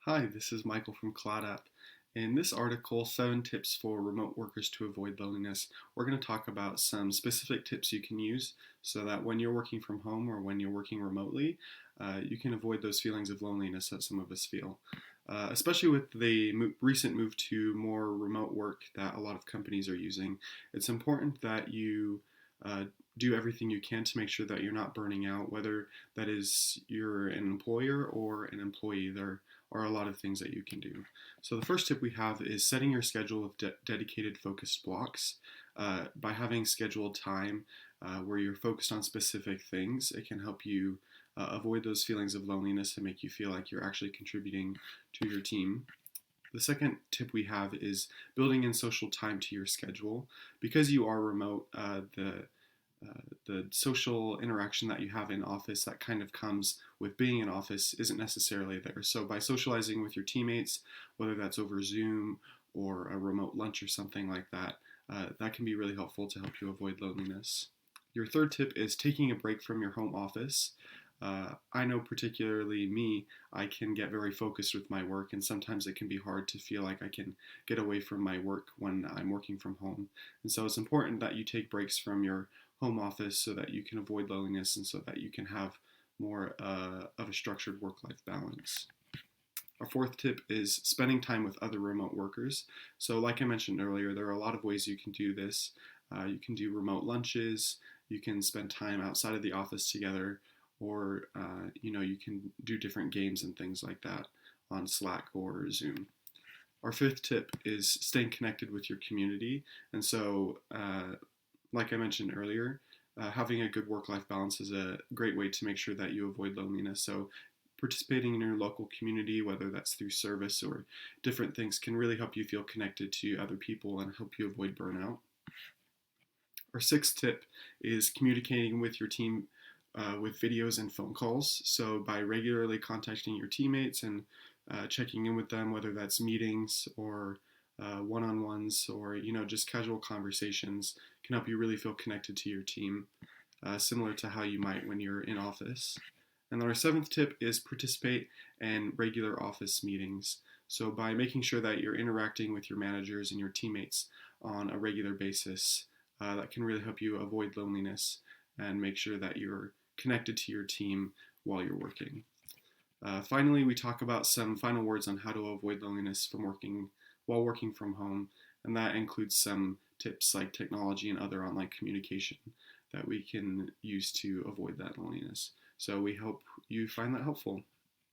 Hi, this is Michael from Cloud App. In this article, 7 tips for remote workers to avoid loneliness, we're going to talk about some specific tips you can use so that when you're working from home or when you're working remotely, you can avoid those feelings of loneliness that some of us feel. Especially with the recent move to more remote work that a lot of companies are using, it's important that you uh, do everything you can to make sure that you're not burning out, whether that is you're an employer or an employee. There are a lot of things that you can do. So the first tip we have is setting your schedule of dedicated focused blocks. By having scheduled time where you're focused on specific things, it can help you avoid those feelings of loneliness and make you feel like you're actually contributing to your team. The second tip we have is building in social time to your schedule. Because you are remote, the social interaction that you have in office that kind of comes with being in office isn't necessarily there. So by socializing with your teammates, whether that's over Zoom or a remote lunch or something like that, that can be really helpful to help you avoid loneliness. Your third tip is taking a break from your home office. I know, particularly me, I can get very focused with my work, and sometimes it can be hard to feel like I can get away from my work when I'm working from home. And so it's important that you take breaks from your home office so that you can avoid loneliness and so that you can have more of a structured work life balance. Our fourth tip is spending time with other remote workers. So, like I mentioned earlier, there are a lot of ways you can do this. You can do remote lunches, you can spend time outside of the office together, or you can do different games and things like that on Slack or Zoom. Our fifth tip is staying connected with your community. And so, like I mentioned earlier, having a good work life balance is a great way to make sure that you avoid loneliness. So, participating in your local community, whether that's through service or different things, can really help you feel connected to other people and help you avoid burnout. Our sixth tip is communicating with your team with videos and phone calls. So, by regularly contacting your teammates and checking in with them, whether that's meetings or one-on-ones or just casual conversations, can help you really feel connected to your team, similar to how you might when you're in office. And then our seventh tip is participate in regular office meetings. So by making sure that you're interacting with your managers and your teammates on a regular basis, that can really help you avoid loneliness and make sure that you're connected to your team while you're working. Finally, we talk about some final words on how to avoid loneliness from working while working from home, and that includes some tips like technology and other online communication that we can use to avoid that loneliness. So we hope you find that helpful.